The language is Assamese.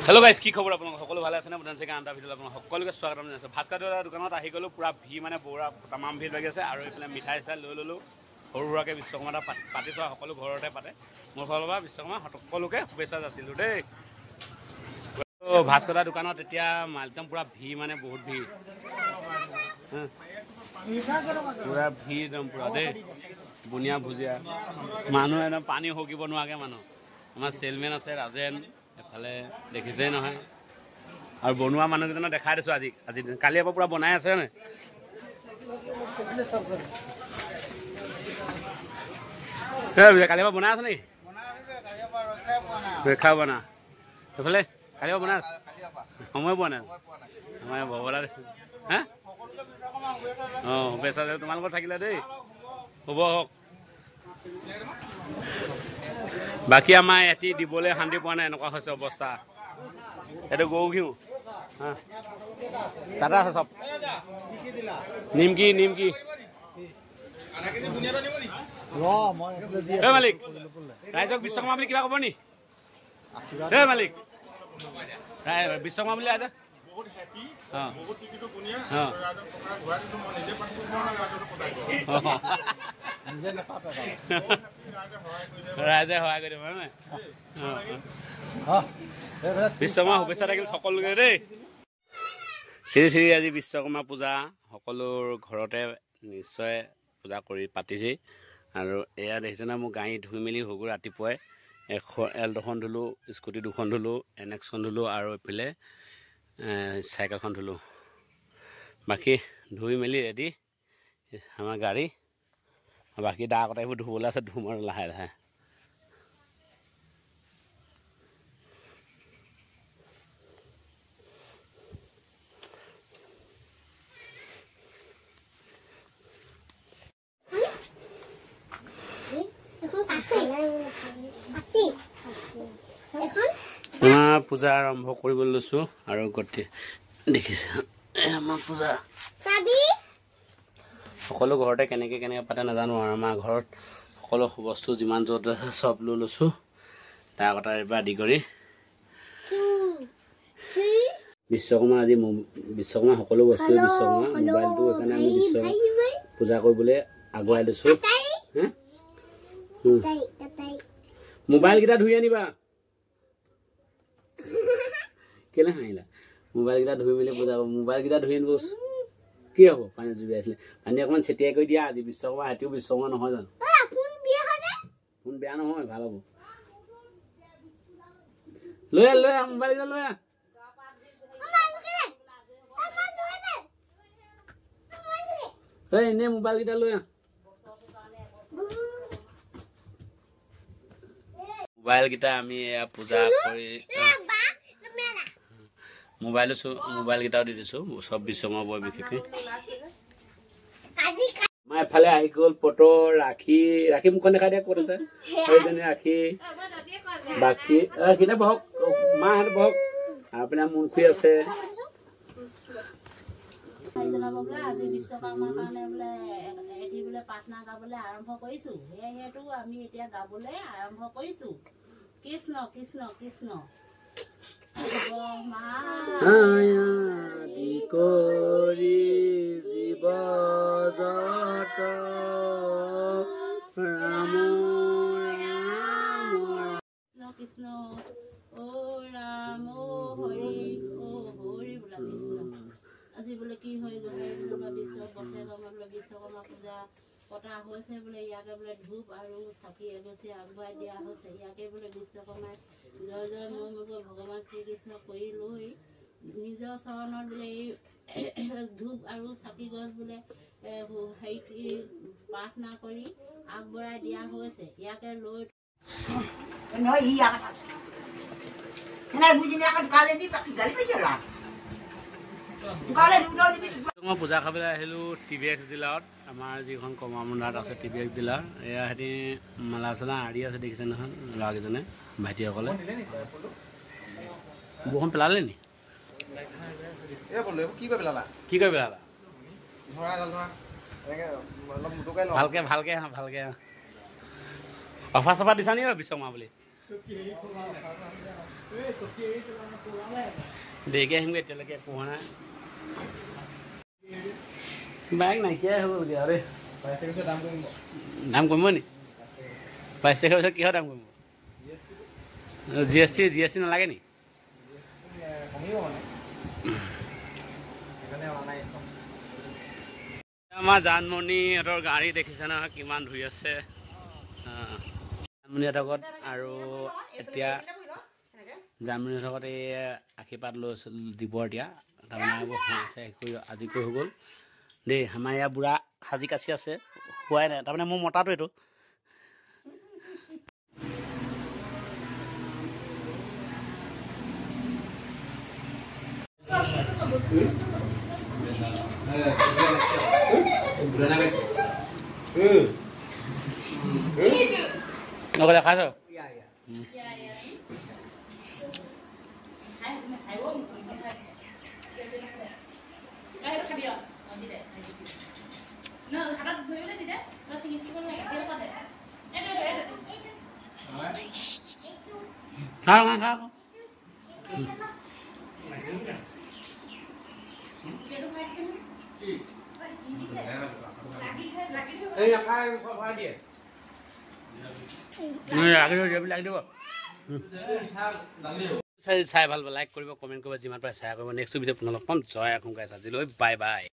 हेलो गाइस की खबर आपन सकलो ভালে আছে না বুদান থেকে আন্ডা ভিডিও आपन সকলোকে স্বাগতম জনাইছো ভাস্কৰৰ দোকানত আহি গলো পুৰা ভি মানে বৰা तमाम ভিৰ লাগি আছে আৰু এফালে মিঠাই চাই লৈ ললো সৰু সৰুকে বিশ্বকৰ্মাটা পাতিছো সকলো ঘৰতে পাতে মোৰ ফালৰ পৰা বিশ্বকৰ্মা সকলোকে শুভেচ্ছা যাচিলো দেই তো ভাস্কৰৰ দোকানত এতিয়া মালতম পুৰা ভি মানে বহুত ভি পুৰা ভি দম পুৰা দেই বুনিয়া ভুজিয়া মানুহ একদম পানী হকিব নোৱাগে মানুহ আমাৰ সেলমেন আছে ৰাজেন এফালে দেখিছে নহয় আৰু বনোৱা মানুহকেইজনক দেখাই দিছো আজি কালি পৰা পুৰা বনাই আছে নে কালি পৰা বনাই আছে নি ৰেখা বনা এফালে কালি পৰা বনাই সময় পোৱা নাই আমাৰ ভৱলা হা শুভেচ্ছা তোমালোকৰ থাকিলে দেই হ'ব হওক বাকি আমাৰ এটি দিবলৈ শান্তি পোৱা নাই এনেকুৱা হৈছে অৱস্থা এইটো গৰু ঘিউ দাদা আছে চব নিমকি মালিক ৰাইজক বিশ্বকৰ্মা বুলি কিবা ক'ব নি মালিক বিশ্বকৰ্মা বুলি ৰাইজক ৰাইজে সহায় কৰি দিব নহয় বিশ্বকৰ্মা শুভেচ্ছা থাকিল সকলোকে দেই শ্ৰী শ্ৰী আজি বিশ্বকৰ্মা পূজা সকলোৰ ঘৰতে নিশ্চয় পূজা কৰি পাতিছে আৰু এয়া দেখিছে না মোৰ গাড়ী ধুই মেলি হৈ গ'ল ৰাতিপুৱাই এল্ট'খন ধুলোঁ স্কুটি দুখন ধুলোঁ NX-খন ধুলোঁ আৰু এইফালে চাইকেলখন ধুলোঁ বাকী ধুই মেলি ৰেডি আমাৰ গাড়ী বাকী দা কটা এইবোৰ ধুবলৈ আছে ধুম আৰু লাহে লাহে পূজা আৰম্ভ কৰিবলৈ লৈছোঁ আৰু গতি দেখিছে আমাৰ পূজা সকলো ঘৰতে কেনেকৈ পাতে নাজানো আৰু আমাৰ ঘৰত সকলো বস্তু যিমান য'ত আছে চব লৈ লৈছোঁ তাৰ কটাৰ পৰা আদি কৰি বিশ্বকৰ্মা আজি বিশ্বকৰ্মা সকলো বস্তু বিশ্বকৰ্মা মোবাইলটো সেইকাৰণে আমি পূজা কৰিবলৈ আগুৱাই লৈছোঁ মোবাইলকেইটা ধুই আনিবা কেলে হাঁহিলা মোবাইলকেইটা ধুই মেলি পূজা মোবাইলকেইটা ধুই আনিব কি হ'ব পানী জুবিয়াইছিলে পানী অকণমান ছেটিয়াই কৰি দিয়া আজি বিশ্বকৰ্মা সিহঁতিও বিশ্বকৰ্মা নহয় জানো ফোন বেয়া নহয় ভাল হ'ব লৈ আহ মোবাইলকেইটা লৈ আহ এনেই মোবাইলকেইটা লৈ আহ মোবাইলকেইটা আমি এয়া পূজা কৰি মোবাইলকেইটাও দি দিছোঁ চব বিশ্বকৰ্মা বৰ বিশেষকৈ আমাৰ এফালে আহি গ'ল পটৰ ৰাখি মুখখন দেখাই দিয়া ক'ত আছে সেইজনী ৰাখি বাকী ৰাখিনে বহক মাহঁত বহক আপোনাৰ মুনখুৰি আছে আজি বিশ্বকৰ্মাৰ কাৰণে বোলে এটি বোলে প্ৰাৰ্থনা গাবলৈ আৰম্ভ কৰিছোঁ সেয়েহেতু আমি এতিয়া গাবলৈ আৰম্ভ কৰিছোঁ কৃষ্ণ কৃষ্ণ কৃষ্ণ আদি কৰি জীৱ জগত ৰাম কৃষ্ণ ও ৰাম ও হৰি বোলা কৃষ্ণ আজি বোলে কি হৈ গ'লে বিশ্বকৰ্মা পূজা পতা হৈছে বোলে ইয়াকে বোলে ধূপ আৰু চাকি এগছি আগুৱাই দিয়া হৈছে ইয়াকে বোলে বিশ্বকৰ্মাই জয় জয় মই ভগৱান শ্ৰীকৃষ্ণ কৰি লৈ নিজৰ চৰণত বোলে এই ধূপ আৰু চাকি গছ বোলে হেৰি প্ৰাৰ্থনা কৰি আগবঢ়াই দিয়া হৈছে ইয়াকে লৈ পূজা খাবলৈ আহিলোঁ TVX ডিলাৰত আমাৰ যিখন কমামুণ্ডাত আছে TVX ডিলাৰ এয়া সিহঁতি মালা চালা আৰি আছে দেখিছে নহয় ল'ৰাকেইজনে ভাইটিসকলে বৰষুণ পেলালে নি কি কৰি পেলালা ভালকে অফাৰ চফাৰ দিছা নি বিশ্বকৰ্মা বুলি দেৰিকৈ আহিমগৈ এতিয়ালৈকে পোহা নাই বাইক নাইকিয়াই হ'বলগীয়া আৰু দাম কমিব নি 22 তাৰিখৰ পিছত কিহৰ দাম কমিব জি এছ টি নালাগে নি আমাৰ জানমণিহঁতৰ গাড়ী দেখিছে নহয় কিমান ধুই আছে জানমণিহঁতৰ ঘৰত আৰু এতিয়া জানমণিহঁতৰ ঘৰত এই আশীৰ্বাদ লৈছিল দিব এতিয়া তাৰমানে আজি কৈ হৈ গ'ল দেই আমাৰ ইয়াৰ বুঢ়া সাজি কাচি আছে হোৱাই নাই তাৰমানে মোৰ মতাটো এইটো নকলে খাইছ চাই ভাল লাইক কৰিব কমেণ্ট কৰিব যিমান পাৰে শ্বেয়াৰ কৰিব নেক্সট ভিডিঅ'ত পুনৰ লগ পাম জয় আহোম গাইছ আজিলৈ বাই বাই